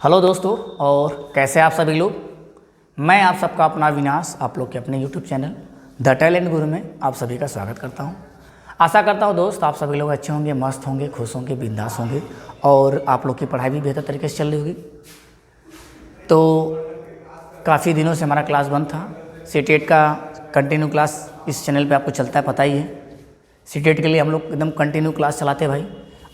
Hello दोस्तों, और कैसे आप सभी लोग। मैं आप सबका अपना विनाश आप लोग के अपने यूट्यूब चैनल द टैलेंट गुरु में आप सभी का स्वागत करता हूं। आशा करता हूं दोस्त आप सभी लोग अच्छे होंगे, मस्त होंगे, खुश होंगे, बिंदास होंगे और आप लोग की पढ़ाई भी बेहतर तरीके से चल रही होगी। तो काफ़ी दिनों से हमारा क्लास बंद था। सीटेट का कंटिन्यू क्लास इस चैनल पे आपको चलता है, पता ही है। सीटेट के लिए हम लोग एकदम कंटिन्यू क्लास चलाते हैं भाई,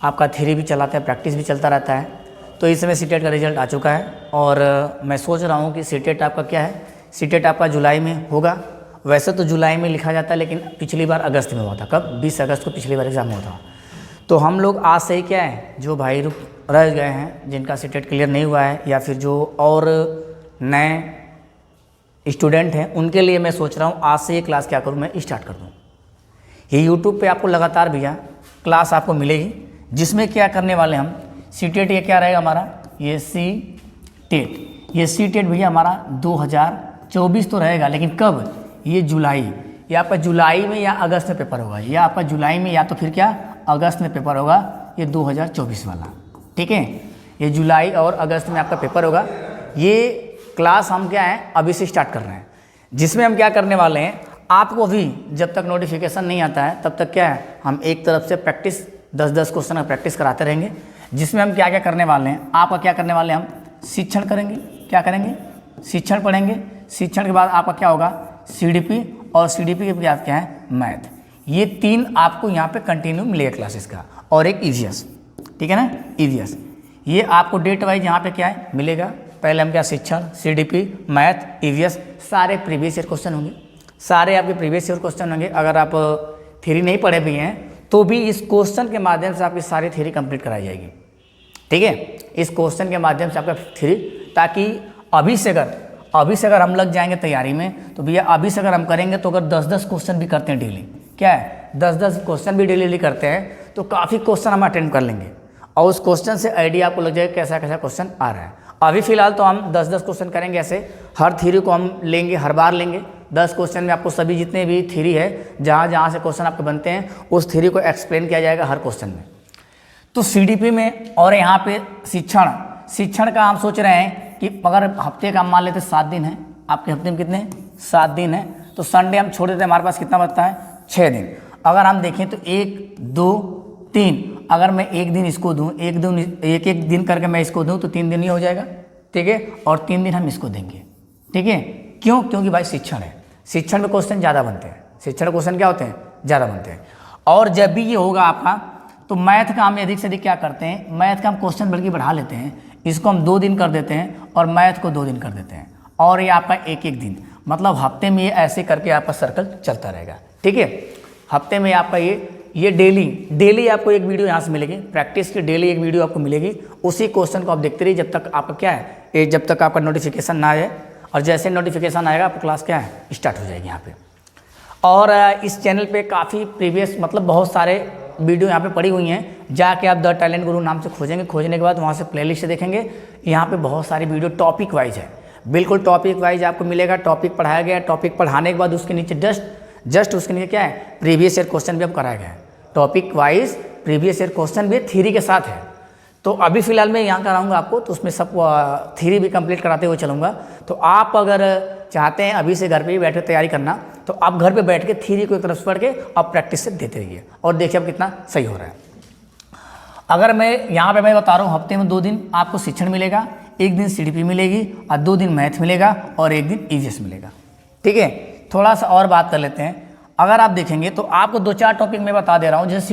आपका थ्योरी भी चलाते हैं, प्रैक्टिस भी चलता रहता है। तो इस समय सीटेट का रिजल्ट आ चुका है और मैं सोच रहा हूँ कि सीटेट आपका क्या है, सीटेट आपका जुलाई में होगा। वैसे तो जुलाई में लिखा जाता है, लेकिन पिछली बार अगस्त में हुआ था। कब? 20 अगस्त को पिछली बार एग्ज़ाम हुआ था। तो हम लोग आज से ही क्या है, जो भाई रुक रह गए हैं, जिनका सीटेट क्लियर नहीं हुआ है या फिर जो और नए स्टूडेंट हैं, उनके लिए मैं सोच रहा हूँ आज से ये क्लास क्या करूँ, मैं स्टार्ट कर दूँ। ये यूट्यूब पे आपको लगातार भैया क्लास आपको मिलेगी, जिसमें क्या करने वाले हम सीटेट, ये क्या रहेगा हमारा, ये सीटेट, ये सीटेट भैया हमारा 2024 तो रहेगा, लेकिन कब? ये जुलाई, ये आपका जुलाई में या अगस्त में पेपर होगा, या आपका जुलाई में या तो फिर क्या अगस्त में पेपर होगा, ये 2024 वाला। ठीक है, ये जुलाई और अगस्त में आपका पेपर होगा। ये क्लास हम क्या है अभी से स्टार्ट कर रहे हैं, जिसमें हम क्या करने वाले हैं, आपको भी जब तक नोटिफिकेशन नहीं आता है तब तक क्या है, हम एक तरफ से प्रैक्टिस 10-10 क्वेश्चन का प्रैक्टिस कराते रहेंगे। जिसमें हम क्या क्या करने वाले हैं, आपका क्या करने वाले हैं, हम शिक्षण करेंगे। क्या करेंगे? शिक्षण पढ़ेंगे। शिक्षण के बाद आपका क्या होगा, सीडीपी, और सीडीपी के बाद क्या है, मैथ। ये तीन आपको यहाँ पे कंटिन्यू मिलेगा क्लासेस का, और एक ईवीएस। ठीक है ना, ईवीएस। ये आपको डेट वाइज यहाँ पे क्या है मिलेगा। पहले हम क्या, शिक्षण, सीडीपी, मैथ, ईवीएस, सारे प्रीवियस ईयर क्वेश्चन होंगे, सारे आपके प्रीवियस ईयर क्वेश्चन होंगे। अगर आप थ्योरी नहीं पढ़े भी हैं तो भी इस क्वेश्चन के माध्यम से आपकी सारी थ्योरी कंप्लीट कराई जाएगी। ठीक है, इस क्वेश्चन के माध्यम से आपका थ्योरी, ताकि अभी से अगर हम लग जाएंगे तैयारी में, तो भैया अभी से अगर हम करेंगे तो अगर 10-10 क्वेश्चन भी करते हैं डेली, क्या है 10-10 क्वेश्चन भी डेली करते हैं, तो काफ़ी क्वेश्चन हम अटेंड कर लेंगे और उस क्वेश्चन से आइडिया आपको लग जाएगा कैसा कैसा क्वेश्चन आ रहा है। अभी फिलहाल तो हम 10-10 क्वेश्चन करेंगे, ऐसे हर थ्योरी को हम लेंगे, हर बार लेंगे 10 क्वेश्चन में आपको सभी जितने भी थ्योरी है, जहाँ से क्वेश्चन आपके बनते हैं, उस थ्योरी को एक्सप्लेन किया जाएगा हर क्वेश्चन में। तो सीडीपी में और यहाँ पे शिक्षण का हम सोच रहे हैं कि अगर हफ्ते का हम मान लेते 7 दिन है, आपके हफ्ते में कितने 7 दिन है, तो संडे हम छोड़ देते हैं, हमारे पास कितना बचता है 6 दिन। अगर हम देखें तो 1, 2, 3, अगर मैं एक दिन इसको दूँ, एक दिन करके मैं इसको दूँ तो 3 दिन ही हो जाएगा। ठीक है, और 3 दिन हम इसको देंगे। ठीक है, क्यों? क्योंकि भाई शिक्षण है, शिक्षण में क्वेश्चन ज़्यादा बनते हैं, शिक्षण क्वेश्चन क्या होते हैं, ज़्यादा बनते हैं। और जब भी ये होगा आपका, तो मैथ का हम अधिक से अधिक क्या करते हैं, मैथ का हम क्वेश्चन बल्कि बढ़ा लेते हैं, इसको हम 2 दिन कर देते हैं और मैथ को 2 दिन कर देते हैं, और ये आपका एक दिन, मतलब हफ्ते में ये ऐसे करके आपका सर्कल चलता रहेगा। ठीक है, हफ्ते में आपका ये डेली आपको एक वीडियो यहाँ से मिलेगी, प्रैक्टिस की डेली एक वीडियो आपको मिलेगी। उसी क्वेश्चन को आप देखते रहिए जब तक आपका क्या है, जब तक आपका नोटिफिकेशन ना आए, और जैसे नोटिफिकेशन आएगा आपको क्लास क्या है स्टार्ट हो जाएगी यहाँ पे। और इस चैनल पे काफ़ी प्रीवियस मतलब बहुत सारे वीडियो यहाँ पे पड़ी हुई हैं, जाके आप द टैलेंट गुरु नाम से खोजेंगे, खोजने के बाद वहाँ से प्लेलिस्ट देखेंगे। यहाँ पे बहुत सारी वीडियो टॉपिक वाइज है, बिल्कुल टॉपिक वाइज आपको मिलेगा। टॉपिक पढ़ाया गया है, टॉपिक पढ़ाने के बाद उसके नीचे जस्ट उसके नीचे क्या है, प्रीवियस ईयर क्वेश्चन भी अब कराया गया है। Topic wise previous year question भी थ्योरी के साथ है। तो अभी फिलहाल मैं यहाँ कराऊंगा आपको, तो उसमें सब थ्योरी भी कंप्लीट कराते हुए चलूँगा। तो आप अगर चाहते हैं अभी से घर पे ही बैठ कर तैयारी करना, तो आप घर पे बैठ के थ्योरी को एक तरफ से पढ़ के आप प्रैक्टिस से देते रहिए और देखिए अब कितना सही हो रहा है। अगर मैं यहाँ पे मैं बता रहा हूँ, हफ्ते में 2 दिन आपको शिक्षण मिलेगा, 1 दिन सीडीपी मिलेगी और 2 दिन मैथ मिलेगा और 1 दिन ईवीएस मिलेगा। ठीक है, थोड़ा सा और बात कर लेते हैं। अगर आप देखेंगे तो आपको 2-4 टॉपिक मैं बता दे रहा हूँ। जैसे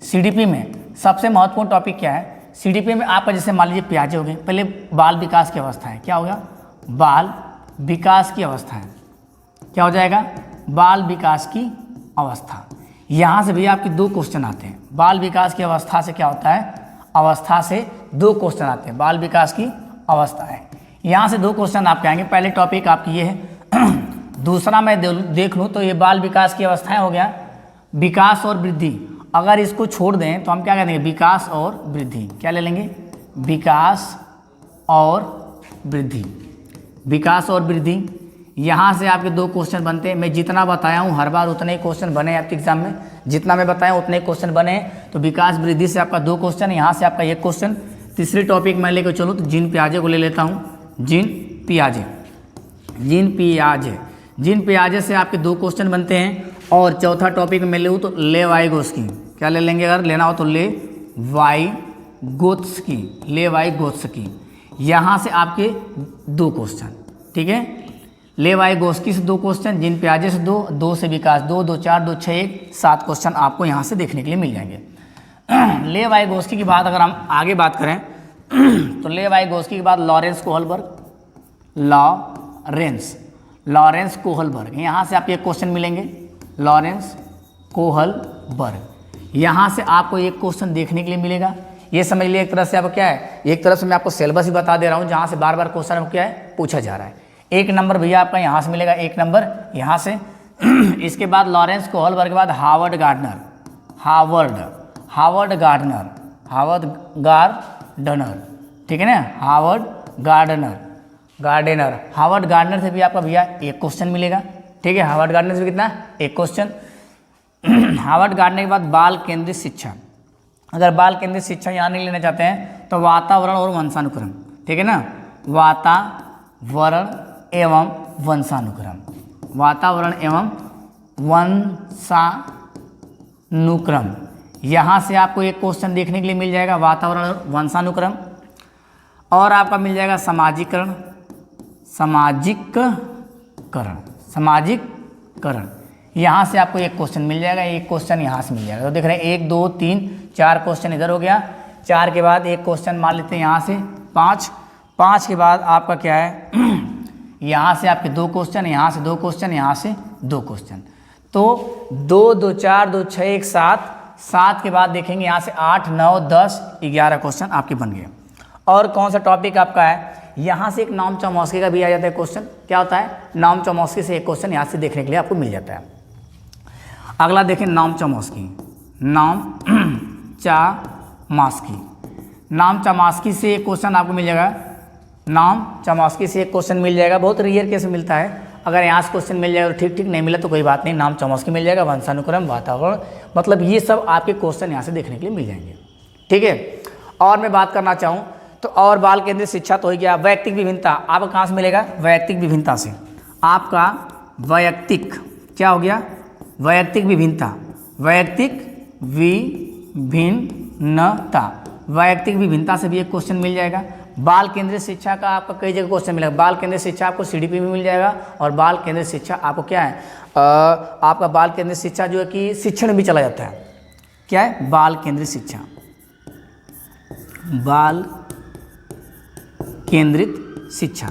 सीडीपी में सबसे महत्वपूर्ण टॉपिक क्या है, सीडीपी में आपका जैसे मान लीजिए प्याजे हो गए, पहले बाल विकास की अवस्था है, क्या होगा, बाल विकास की अवस्था है, क्या हो जाएगा, बाल विकास की अवस्था। यहाँ से भी आपके 2 क्वेश्चन आते हैं। बाल विकास की अवस्था से क्या होता है, अवस्था से 2 क्वेश्चन आते हैं, बाल विकास की अवस्था है। यहाँ से 2 क्वेश्चन आपके आएंगे। पहले टॉपिक आपकी ये है। दूसरा मैं देख लूँ तो ये बाल विकास की अवस्थाएं हो गया, विकास और वृद्धि। अगर इसको छोड़ दें तो हम क्या कह देंगे, विकास और वृद्धि। क्या ले लेंगे, विकास और वृद्धि। विकास और वृद्धि, यहाँ से आपके 2 क्वेश्चन बनते हैं। मैं जितना बताया हूँ हर बार उतने ही क्वेश्चन बने आपके एग्जाम में, जितना मैं बताया उतने क्वेश्चन बने। तो विकास वृद्धि से आपका 2 क्वेश्चन, यहाँ से आपका 1 क्वेश्चन, तीसरी टॉपिक मैं लेकर चलूँ तो जीन पियाजे को ले लेता हूँ। जीन पियाजे, जीन पियाजे, जीन पियाजे से आपके 2 क्वेश्चन बनते हैं। और चौथा टॉपिक मैं लूँ तो लेवाइगोत्स्की, क्या ले लेंगे अगर लेना हो तो लेवाइगोत्स्की, लेवाइगोत्स्की, यहाँ से आपके 2 क्वेश्चन, ठीक है। लेवाइगोत्स्की से 2 क्वेश्चन, जीन पियाजे से 2, 2 से विकास 2, 2 4, 2 6 1, 7 क्वेश्चन आपको यहाँ से देखने के लिए मिल जाएंगे। लेवाइगोत्स्की की बात अगर हम आगे बात करें तो लेवाइगोत्स्की के बाद लॉरेंस कोहलबर्ग, लॉरेंस कोहलबर्ग, यहाँ से आपको एक क्वेश्चन मिलेंगे। लॉरेंस कोहलबर्ग, यहाँ से आपको एक क्वेश्चन देखने के लिए मिलेगा। ये समझ लिए एक तरह से आपको क्या है, एक तरह से मैं आपको सिलेबस ही बता दे रहा हूँ जहाँ से बार बार क्वेश्चन आपको क्या है पूछा जा रहा है। 1 नंबर भैया आपका यहाँ से मिलेगा, 1 नंबर यहाँ से। इसके बाद लॉरेंस कोहलबर्ग के बाद हार्वर्ड गार्डनर, हार्वर्ड गार्डनर, ठीक है ना, हार्वर्ड गार्डनर से भी आपका भैया 1 क्वेश्चन मिलेगा, ठीक है। हार्वर्ड गार्डनर से भी कितना, 1 क्वेश्चन। हार्वर्ड गार्डनर के बाद बाल केंद्रित शिक्षा, अगर बाल केंद्रित शिक्षा यहाँ नहीं लेना चाहते हैं तो वातावरण और वंशानुक्रम, ठीक है ना, वातावरण एवं वंशानुक्रम, वातावरण एवं वंशानुक्रम, यहाँ से आपको एक क्वेश्चन देखने के लिए मिल जाएगा, वातावरण और वंशानुक्रम। और आपका मिल जाएगा समाजीकरण, यहाँ से आपको एक क्वेश्चन मिल जाएगा, एक क्वेश्चन यहाँ से मिल जाएगा। तो देख रहे हैं 1 2 3 4 क्वेश्चन इधर हो गया, 4 के बाद एक क्वेश्चन मान लेते हैं यहाँ से 5 के बाद आपका क्या है यहाँ से आपके 2 क्वेश्चन, यहाँ से 2 क्वेश्चन, यहाँ से 2 क्वेश्चन। तो 2 2 4 2 6 1 7 के बाद देखेंगे यहाँ से 8 9 10 11 क्वेश्चन आपके बन गए। और कौन सा टॉपिक आपका है, यहाँ से एक नाम चौमस्की का भी आ जाता है क्वेश्चन। क्या होता है, नाम चौमस्की से एक क्वेश्चन यहाँ से देखने के लिए आपको मिल जाता है। अगला देखें नाम चौमस्की से एक क्वेश्चन आपको मिल जाएगा, नाम चौमस्की से एक क्वेश्चन मिल जाएगा। बहुत रेयर केस मिलता है, अगर यहाँ से क्वेश्चन मिल जाएगा तो ठीक, नहीं मिला तो कोई बात नहीं, नाम चौमस्की मिल जाएगा। वंशानुक्रम, वातावरण, मतलब ये सब आपके क्वेश्चन यहाँ से देखने के लिए मिल जाएंगे, ठीक है। और मैं बात करना चाहूँ तो और बाल केंद्रित शिक्षा तो हो गया। वैयक्तिक विभिन्नता आपको कहाँ से मिलेगा, वैयक्तिक विभिन्नता से आपका वैयक्तिक क्या हो गया, वैयक्तिक विभिन्नता, वैयक्तिक विभिन्नता से भी एक क्वेश्चन मिल जाएगा। बाल केंद्रित शिक्षा का आपका कई जगह क्वेश्चन मिलेगा। बाल केंद्रित शिक्षा आपको सीडीपी में मिल जाएगा। और बाल केंद्रित शिक्षा आपको क्या है, आपका बाल केंद्रित शिक्षा जो है कि शिक्षण में भी चला जाता है। क्या है, बाल केंद्रित शिक्षा, बाल केंद्रित शिक्षा,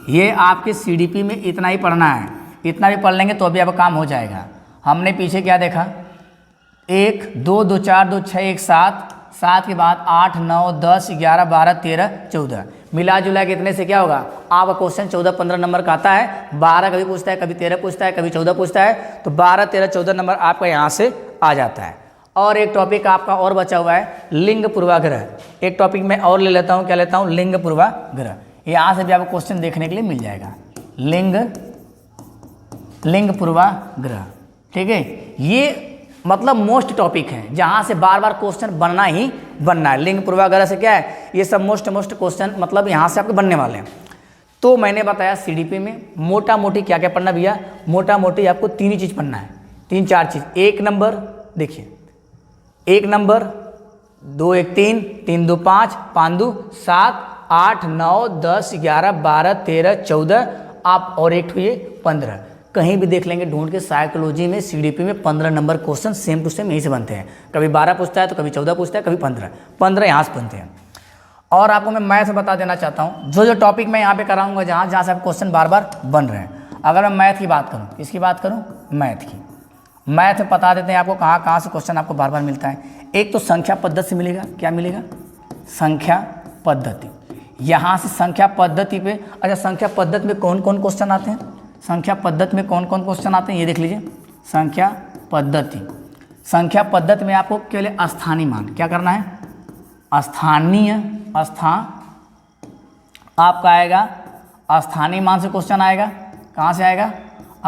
ये आपके सीडीपी में इतना ही पढ़ना है। इतना भी पढ़ लेंगे तो अभी आपका काम हो जाएगा। हमने पीछे क्या देखा, 1 2 2 4 2 6 1 7 के बाद 8 9 10 11 12 13 14 मिला जुला के इतने से क्या होगा, आपका क्वेश्चन 14 15 नंबर का आता है। 12 कभी पूछता है, कभी 13 पूछता है, कभी 14 पूछता है, तो 12 13 14 नंबर आपका यहाँ से आ जाता है। और एक टॉपिक आपका और बचा हुआ है लिंग पूर्वाग्रह। एक टॉपिक मैं और ले लेता हूँ, क्या लेता हूँ, लिंग पूर्वाग्रह। यहाँ से भी आपको क्वेश्चन देखने के लिए मिल जाएगा, लिंग पूर्वाग्रह, ठीक है। ये मतलब मोस्ट टॉपिक है जहाँ से बार बार क्वेश्चन बनना ही बनना है। लिंग पूर्वाग्रह से क्या है, ये सब मोस्ट क्वेश्चन मतलब यहाँ से आपके बनने वाले हैं। तो मैंने बताया सीडीपी में मोटा मोटी क्या क्या पढ़ना भैया, मोटा मोटी आपको 3 ही चीज़ पढ़ना है, 3 4 चीज़। 1 नंबर देखिए, 1 नंबर 2 1 3 3 2 5 5 2 7 8 9 10 11 12 13 14 आप और एक हुए 15। कहीं भी देख लेंगे ढूंढ के, साइकोलॉजी में सीडीपी में 15 number question same to same यहीं से बनते हैं। कभी 12 पूछता है तो कभी 14 पूछता है, कभी 15 यहाँ से बनते हैं। और आपको मैं मैथ बता देना चाहता हूँ, जो टॉपिक मैं यहाँ पे कराऊंगा जहाँ से आप क्वेश्चन बार बार बन रहे हैं। अगर मैं मैथ की बात करूँ, किसकी बात करूँ, मैथ की। मैथ में बता देते हैं आपको कहाँ से क्वेश्चन आपको बार बार मिलता है। एक तो संख्या पद्धति से मिलेगा, क्या मिलेगा, संख्या पद्धति। यहाँ से संख्या पद्धति पे, अच्छा संख्या पद्धति में कौन कौन क्वेश्चन आते हैं, संख्या पद्धति में कौन कौन क्वेश्चन आते हैं ये देख लीजिए। संख्या पद्धति में आपको केवल स्थानीय मान क्या करना है, आपका आएगा स्थानीय मान से क्वेश्चन आएगा। कहाँ से आएगा,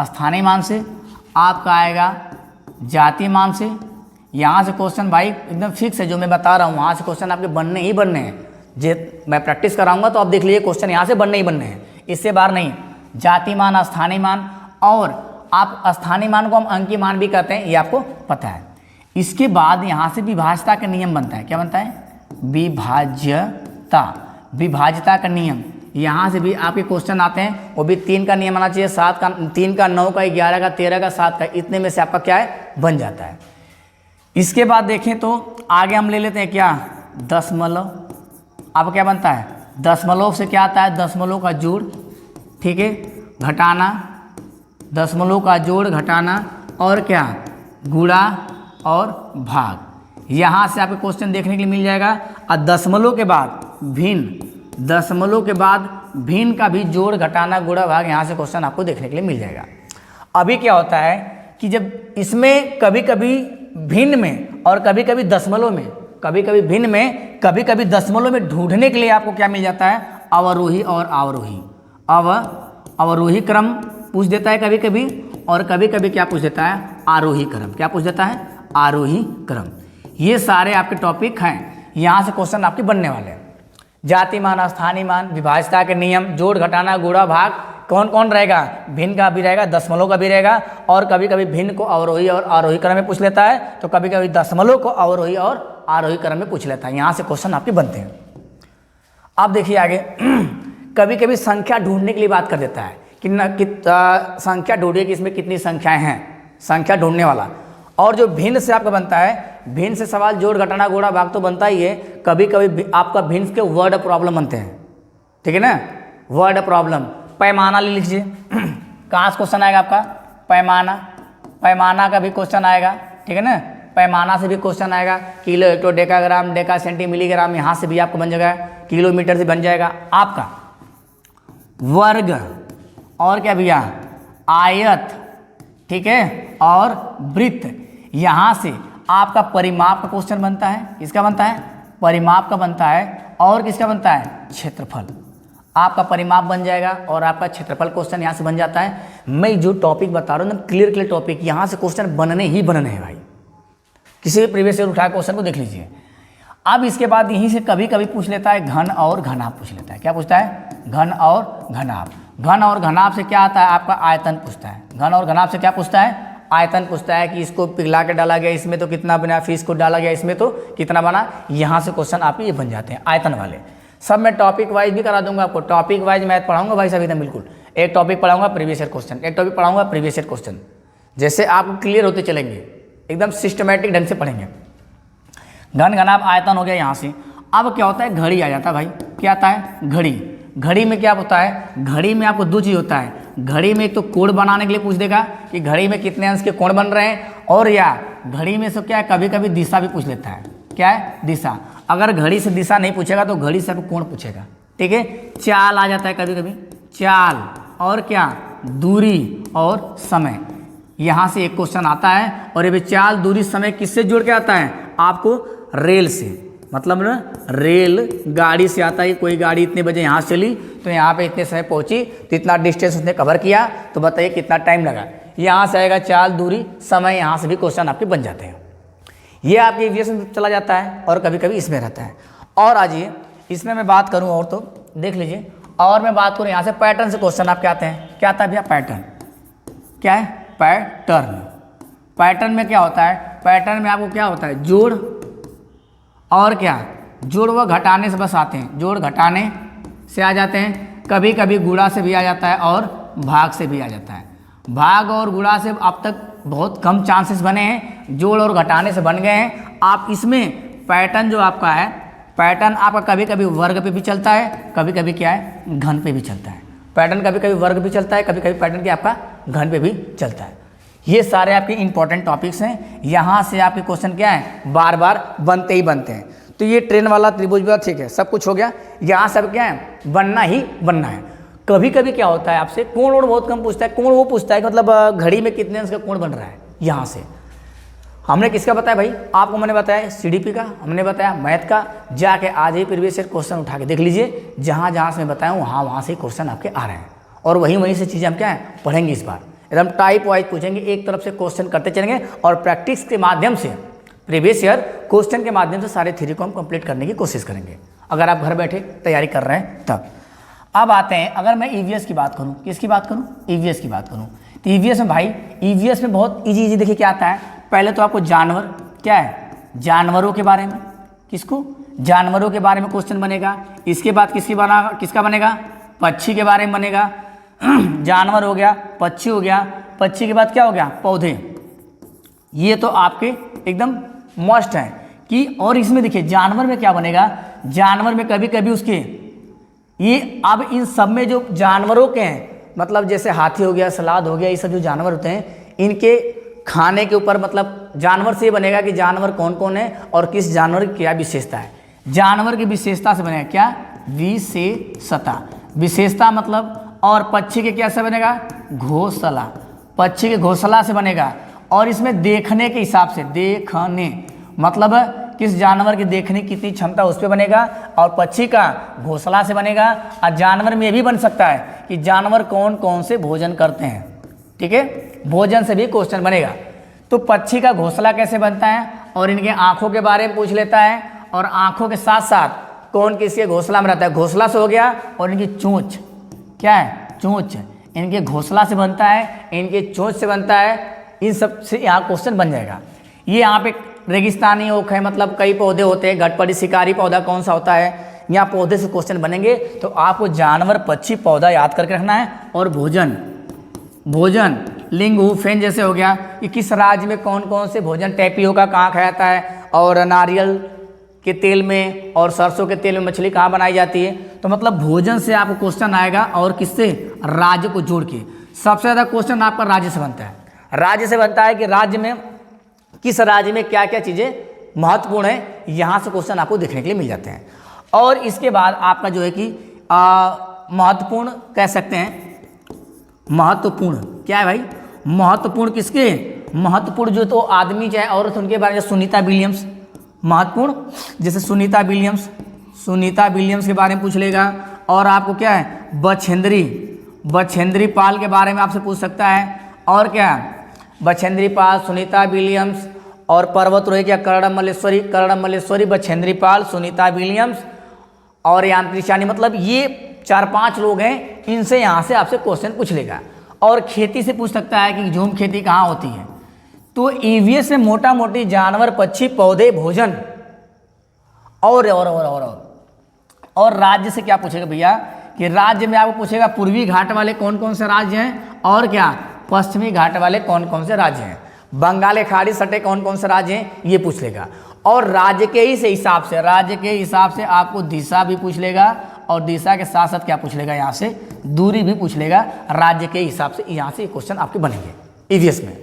स्थानीय मान से। आपका आएगा जातीय मान से। यहाँ से क्वेश्चन भाई एकदम फिक्स है, जो मैं बता रहा हूँ वहाँ से क्वेश्चन आपके बनने ही बनने हैं। जे मैं प्रैक्टिस कराऊंगा तो आप देख लीजिए क्वेश्चन यहाँ से बनने ही बनने हैं, इससे बाहर नहीं। जाति मान, स्थानीय मान, और आप स्थानीय मान को हम अंकीय मान भी कहते हैं, ये आपको पता है। इसके बाद यहाँ से विभाज्यता का नियम बनता है। क्या बनता है? विभाज्यता, विभाज्यता का नियम। यहाँ से भी आपके क्वेश्चन आते हैं, वो भी 3 का नियम आना चाहिए, 7 का, 3 का, 9 का, 11 का, 13 का, 7 का, इतने में से आपका क्या है? बन जाता है। इसके बाद देखें तो आगे हम ले लेते हैं क्या? दशमलव। अब क्या बनता है? दशमलव से क्या आता है? दशमलव का जोड़, ठीक है, घटाना, दशमलव का जोड़ घटाना, और क्या? गुणा और भाग। यहाँ से आपको क्वेश्चन देखने के लिए मिल जाएगा। और दशमलव के बाद भिन्न, दशमलव के बाद भिन्न का भी जोड़ घटाना गुणा भाग, यहाँ से क्वेश्चन आपको देखने के लिए मिल जाएगा। अभी क्या होता है कि जब इसमें कभी कभी भिन्न में और कभी कभी दशमलव में, कभी कभी भिन्न में, कभी कभी दशमलव में ढूंढने के लिए आपको क्या मिल जाता है? अवरोही और आरोही। अवरोही क्रम पूछ देता है कभी कभी, और कभी कभी क्या पूछ देता है? आरोही क्रम। क्या पूछ देता है? आरोही क्रम। ये सारे आपके टॉपिक हैं, यहाँ से क्वेश्चन आपके बनने वाले हैं। जाति मान, स्थानीय मान, विभाज्यता के नियम, जोड़ घटाना गुणा भाग, कौन कौन रहेगा? भिन्न का भी रहेगा, दशमलव का भी रहेगा, और कभी कभी भिन्न को अवरोही और आरोही क्रम में पूछ लेता है, तो कभी कभी दशमलव को अवरोही और आरोही क्रम में पूछ लेता है। यहाँ से क्वेश्चन आपके बनते हैं। अब देखिए आगे कभी कभी संख्या ढूंढने के लिए बात कर देता है कि संख्या ढूंढिए कि इसमें कितनी संख्याएं हैं, संख्या ढूंढने वाला। और जो भिन्न से आपका बनता है, भिन्न से सवाल जोड़ घटाना गुणा भाग तो बनता ही है, कभी कभी आपका भिन्न के वर्ड प्रॉब्लम बनते हैं, ठीक है ना? Word problem. पैमाना ले लीजिए, कहाँ से क्वेश्चन आएगा आपका? पैमाना, पैमाना का भी क्वेश्चन आएगा, ठीक है ना? पैमाना से भी क्वेश्चन आएगा। Kilo, hecto, decagram, deca, centi, milligram, यहाँ से भी आपको बन जाएगा। किलोमीटर से बन जाएगा आपका। वर्ग, और क्या भैया? आयत, ठीक है, और वृत्त। यहाँ से आपका परिमाप का क्वेश्चन बनता है। किसका बनता है? परिमाप का बनता है। और किसका बनता है? क्षेत्रफल। आपका परिमाप बन जाएगा और आपका क्षेत्रफल क्वेश्चन यहाँ से बन जाता है। मैं जो टॉपिक बता रहा हूँ ना, क्लियर क्लियर टॉपिक, यहाँ से क्वेश्चन बनने ही बनने हैं भाई। किसी भी प्रीवियस ईयर उठा क्वेश्चन को देख लीजिए। अब इसके बाद यहीं से कभी कभी पूछ लेता है घन और घनाभ पूछ लेता है। क्या पूछता है? घन और घनाभ। घन और घनाभ से क्या आता है? आपका आयतन पूछता है। घन और घनाभ से क्या पूछता है? आयतन पूछता है कि इसको पिघला के डाला गया, इसमें तो कितना बना, फिर इसको डाला गया, इसमें तो कितना बना। यहाँ से क्वेश्चन आपके ये बन जाते हैं आयतन वाले। सब मैं टॉपिक वाइज भी करा दूंगा आपको। टॉपिक वाइज मैथ पढ़ाऊंगा भाई सभी, बिल्कुल। एक टॉपिक पढ़ाऊंगा प्रीवियस ईयर क्वेश्चन, एक टॉपिक पढ़ाऊंगा प्रीवियस ईयर क्वेश्चन, जैसे आपको क्लियर होते चलेंगे, एकदम सिस्टमेटिक ढंग से पढ़ेंगे। घन घनाभ आयतन हो गया यहाँ से। अब क्या होता है? घड़ी आ जाता है भाई। क्या आता है? घड़ी। घड़ी में क्या होता है? घड़ी में आपको दो चीज़ होता है। घड़ी में एक तो कोण बनाने के लिए पूछ देगा कि घड़ी में कितने अंश के कोण बन रहे हैं, और या घड़ी में से क्या है, कभी कभी दिशा भी पूछ लेता है। क्या है? दिशा। अगर घड़ी से दिशा नहीं पूछेगा तो घड़ी से आपको कोण पूछेगा, ठीक है। चाल आ जाता है कभी कभी, चाल, और क्या? दूरी और समय। यहाँ से एक क्वेश्चन आता है, और ये भी चाल, दूरी, समय किससे जुड़ के आता है? आपको रेल से, मतलब ना रेल गाड़ी से आता है। कोई गाड़ी इतने बजे यहाँ से चली तो यहाँ पे इतने समय पहुँची, तो इतना डिस्टेंस उसने कवर किया, तो बताइए कितना टाइम लगा। यहाँ से आएगा चाल, दूरी, समय। यहाँ से भी क्वेश्चन आपके बन जाते हैं। ये आपके ईवीएस में चला जाता है, और कभी कभी इसमें रहता है। और आइए इसमें मैं बात करूँ, और तो देख लीजिए, और मैं बात करूँ यहाँ से पैटर्न से क्वेश्चन आपके आते हैं। क्या आता है भैया? पैटर्न। क्या है? पैटर्न। पैटर्न में क्या होता है? पैटर्न में आपको क्या होता है? जोड़, और क्या? जोड़ व घटाने से बस आते हैं, जोड़ घटाने से आ जाते हैं। कभी कभी गुणा से भी आ जाता है, और भाग से भी आ जाता है। भाग और गुणा से अब तक बहुत कम चांसेस बने हैं, जोड़ और घटाने से बन गए हैं। आप इसमें पैटर्न जो आपका है, पैटर्न आपका कभी कभी वर्ग पे भी चलता है, कभी कभी क्या है? घन पे भी चलता है। पैटर्न कभी कभी वर्ग भी चलता है, कभी कभी पैटर्न क्या आपका घन पे भी चलता है। ये सारे आपके इंपॉर्टेंट टॉपिक्स हैं। यहाँ से आपके क्वेश्चन क्या है? बार बार बनते ही बनते हैं। तो ये ट्रेन वाला, त्रिभुज वाला, ठीक है, सब कुछ हो गया। यहाँ सब क्या है? बनना ही बनना है। कभी कभी क्या होता है आपसे कोण और बहुत कम पूछता है। कोण वो पूछता है कि मतलब घड़ी में कितने अंश का कोण बन रहा है। यहाँ से हमने किसका बताया भाई? आपको मैंने बताया सीडीपी का, हमने बताया मैथ का। जाके आज ही प्रीवियस ईयर क्वेश्चन उठा के देख लीजिए, जहाँ जहाँ से मैं बताया हूँ वहाँ से क्वेश्चन आपके आ रहे हैं, और वहीं से चीज़ें हम क्या है पढ़ेंगे। इस बार एकदम टाइप वाइज पूछेंगे, एक तरफ से क्वेश्चन करते चलेंगे, और प्रैक्टिस के माध्यम से, प्रीवियस ईयर क्वेश्चन के माध्यम से सारे थ्योरी को हम कंप्लीट करने की कोशिश करेंगे। अगर आप घर बैठे तैयारी कर रहे हैं तब। अब आते हैं, अगर मैं ईवीएस की बात करूं, किसकी बात करूं, ईवीएस की बात करूं, तो ईवीएस में भाई, ईवीएस में बहुत इजी देखिए क्या आता है। पहले तो आपको जानवर, क्या है, जानवरों के बारे में, किसको, जानवरों के बारे में क्वेश्चन बनेगा। इसके बाद किसका बनेगा, पक्षी के बारे में बनेगा। जानवर हो गया, पक्षी हो गया, पक्षी के बाद क्या हो गया, पौधे। ये तो आपके एकदम मस्ट है कि, और इसमें देखिए जानवर में क्या बनेगा, जानवर में कभी कभी उसके ये, अब इन सब में जो जानवरों के हैं, मतलब जैसे हाथी हो गया, सलाद हो गया, ये सब जो जानवर होते हैं, इनके खाने के ऊपर मतलब जानवर से ये बनेगा कि जानवर कौन कौन है और किस जानवर की क्या विशेषता है। जानवर की विशेषता से बनेगा क्या, विशेषता, विशेषता मतलब। और पक्षी के क्या से बनेगा, घोंसला, पक्षी के घोंसला से बनेगा। और इसमें देखने के हिसाब से, देखने मतलब किस जानवर की देखने की कितनी क्षमता उस पर बनेगा, और पक्षी का घोंसला से बनेगा। और जानवर में ये भी बन सकता है कि जानवर कौन कौन से भोजन करते हैं, ठीक है, भोजन से भी क्वेश्चन बनेगा। तो पक्षी का घोंसला कैसे बनता है, और इनके आँखों के बारे में पूछ लेता है, और आँखों के साथ साथ कौन किसके घोंसला में रहता है, घोंसला से हो गया। और इनकी चोंच, क्या है, चोंच, इनके घोंसला से बनता है, इनके चोंच से बनता है, इन सब से यहाँ क्वेश्चन बन जाएगा। ये यहाँ पे रेगिस्तानी ओक है, मतलब कई पौधे होते हैं, घटपड़ी शिकारी पौधा कौन सा होता है, यहाँ पौधे से क्वेश्चन बनेंगे। तो आपको जानवर, पक्षी, पौधा याद करके रखना है। और भोजन, भोजन लिंग फेन जैसे हो गया कि किस राज्य में कौन कौन से भोजन, टेपियोका कहाँ खाया जाता है, और नारियल के तेल में और सरसों के तेल में मछली कहाँ बनाई जाती है। तो मतलब भोजन से आपको क्वेश्चन आएगा, और किससे, राज्य को जोड़ के। सबसे ज़्यादा क्वेश्चन आपका राज्य से बनता है, राज्य से बनता है कि राज्य में, किस राज्य में क्या क्या चीज़ें महत्वपूर्ण है, यहाँ से क्वेश्चन आपको देखने के लिए मिल जाते हैं। और इसके बाद आपका जो है कि महत्वपूर्ण कह सकते हैं, महत्वपूर्ण क्या है भाई, महत्वपूर्ण किसके, महत्वपूर्ण जो तो आदमी चाहे औरत, उनके बारे में सुनीता विलियम्स, महत्वपूर्ण जैसे सुनीता विलियम्स, सुनीता विलियम्स के बारे में पूछ लेगा। और आपको क्या है, बछेंद्री, बछेंद्री पाल के बारे में आपसे पूछ सकता है। और क्या, बछेंद्री पाल, सुनीता विलियम्स, और पर्वतरोही क्या, कर्णम मल्लेश्वरी, कर्णम मल्लेश्वरी, बछेंद्री पाल, सुनीता विलियम्स और यांत्रिचानी, मतलब ये 4-5 लोग हैं, इनसे यहाँ से आपसे क्वेश्चन पूछ लेगा। और खेती से पूछ सकता है कि झूम खेती कहाँ होती है। तो ईवीएस में मोटा मोटी जानवर, पक्षी, पौधे, भोजन, और राज्य से क्या पूछेगा भैया, कि राज्य में आपको पूछेगा पूर्वी घाट वाले कौन कौन से राज्य हैं, और क्या, पश्चिमी घाट वाले कौन कौन से राज्य हैं, बंगाल खाड़ी सटे कौन कौन से राज्य हैं, ये पूछ लेगा। और राज्य के ही से हिसाब से, राज्य के हिसाब से आपको दिशा भी पूछ लेगा, और दिशा के साथ साथ क्या पूछ लेगा, यहाँ से दूरी भी पूछ लेगा। राज्य के हिसाब से यहाँ से क्वेश्चन आपके बनेंगे ईवीएस में।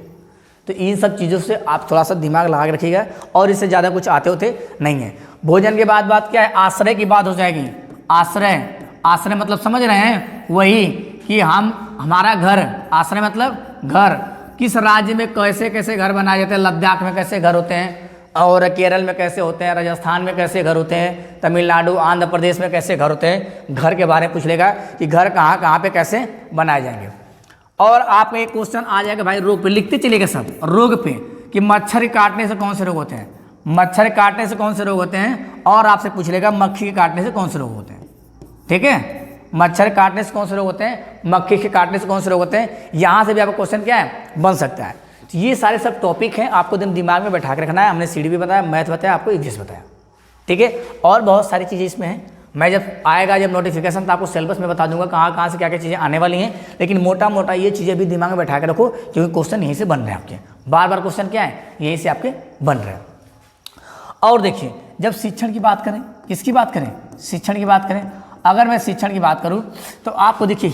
तो इन सब चीज़ों से आप थोड़ा सा दिमाग लगा के रखिएगा, और इससे ज़्यादा कुछ आते होते नहीं है। भोजन के बाद बात क्या है, आश्रय की बात हो जाएगी। आश्रय, आश्रय मतलब समझ रहे हैं, वही कि हमारा घर, आश्रय मतलब घर, किस राज्य में कैसे कैसे घर बनाए जाते हैं, लद्दाख में कैसे घर होते हैं, और केरल में कैसे होते हैं, राजस्थान में कैसे घर होते हैं, तमिलनाडु, आंध्र प्रदेश में कैसे घर होते हैं। घर के बारे में पूछ लेगा कि घर कहाँ कहाँ पे कैसे बनाए जाएंगे। और आपको एक क्वेश्चन आ जाएगा भाई रोग पे, लिखते चलिएगा सब, रोग पे, कि मच्छर काटने से कौन से रोग होते हैं, मच्छर काटने से कौन से रोग होते हैं। और आपसे पूछ लेगा मक्खी के काटने से कौन से रोग होते हैं, ठीक है, मच्छर काटने से कौन से रोग होते हैं, मक्खी के काटने से कौन से रोग होते हैं। यहाँ से भी आपका क्वेश्चन क्या है, बन सकता है। तो ये सारे सब टॉपिक हैं, आपको दिमाग में बैठा के रखना है। हमने सीडी भी बताया, मैथ बताया, आपको ईवीएस बताया, ठीक है। और बहुत सारी चीज़ें इसमें हैं, मैं जब आएगा जब नोटिफिकेशन तो आपको सिलेबस में बता दूंगा कहाँ कहाँ से क्या क्या चीज़ें आने वाली हैं। लेकिन मोटा मोटा ये चीज़ें भी दिमाग में बैठा के रखो, क्योंकि क्वेश्चन यहीं से बन रहे हैं आपके, बार बार क्वेश्चन क्या है, यहीं से आपके बन रहे हैं। और देखिए, जब शिक्षण की बात करें, किसकी बात करें, शिक्षण की बात करें, अगर मैं शिक्षण की बात करूं तो आपको देखिए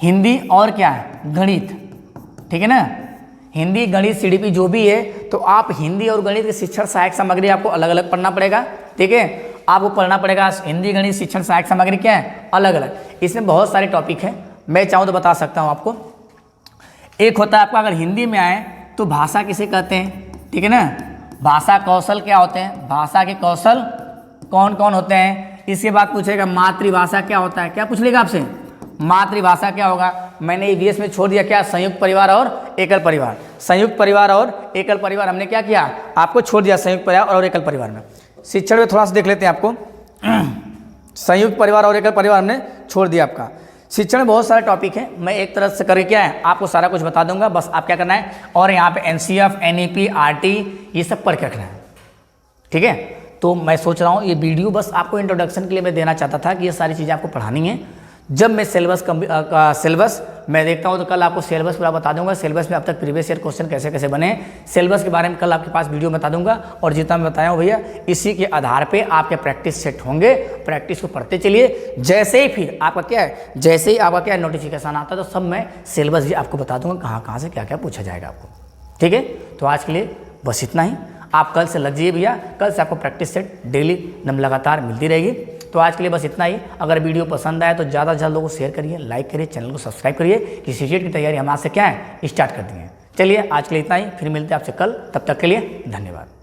हिंदी और क्या है, गणित, ठीक है ना, हिंदी, गणित, सीडीपी जो भी है, तो आप हिंदी और गणित के शिक्षण सहायक सामग्री आपको अलग अलग पढ़ना पड़ेगा, ठीक है। आपको पढ़ना पड़ेगा हिंदी, गणित, शिक्षण सहायक सामग्री क्या है, अलग अलग। इसमें बहुत सारे टॉपिक हैं, मैं चाहूँ तो बता सकता हूँ आपको। एक होता है आपका, अगर हिंदी में आए तो भाषा किसे कहते हैं, ठीक है ना, भाषा कौशल क्या होते हैं, भाषा के कौशल कौन कौन होते हैं। इसके बाद पूछेगा मातृभाषा क्या होता है, क्या पूछ लेगा आपसे, मातृभाषा क्या होगा। मैंने ईवीएस में छोड़ दिया क्या, संयुक्त परिवार और एकल परिवार, संयुक्त परिवार और एकल परिवार हमने क्या किया, आपको छोड़ दिया संयुक्त परिवार और एकल परिवार में। शिक्षण में थोड़ा सा देख लेते हैं आपको। संयुक्त परिवार और एकल परिवार हमने छोड़ दिया आपका। शिक्षण में बहुत सारे टॉपिक हैं, मैं एक तरह से करके क्या है आपको सारा कुछ बता दूंगा, बस आप क्या करना है, और यहाँ पे एनसीएफ, एनईपी, आरटी ये सब पढ़ के रखना है, ठीक है। तो मैं सोच रहा हूँ ये वीडियो बस आपको इंट्रोडक्शन के लिए मैं देना चाहता था कि ये सारी चीज़ें आपको पढ़ानी है। जब मैं सिलेबस मैं देखता हूँ तो कल आपको सिलेबस पूरा बता दूंगा, सिलेबस में अब तक प्रीवियस ईयर क्वेश्चन कैसे कैसे बने, सिलेबस के बारे में कल आपके पास वीडियो बता दूंगा। और जितना मैं बताया हूँ भैया, इसी के आधार पे आपके प्रैक्टिस सेट होंगे, प्रैक्टिस को पढ़ते चलिए। जैसे ही फिर आपका क्या है, जैसे ही आपका क्या है नोटिफिकेशन आता है तो सब मैं सिलेबस भी आपको बता दूंगा, कहाँ कहाँ से क्या क्या पूछा जाएगा आपको, ठीक है। तो आज के लिए बस इतना ही, आप कल से लग जाइए भैया, कल से आपको प्रैक्टिस सेट डेली लगातार मिलती रहेगी। तो आज के लिए बस इतना ही। अगर वीडियो पसंद आए तो ज़्यादा से ज़्यादा लोगों को शेयर करिए, लाइक करिए, चैनल को सब्सक्राइब करिए कि सीटेट की तैयारी हम आज से क्या है स्टार्ट कर दी है। चलिए आज के लिए इतना ही, फिर मिलते हैं आपसे कल, तब तक के लिए धन्यवाद।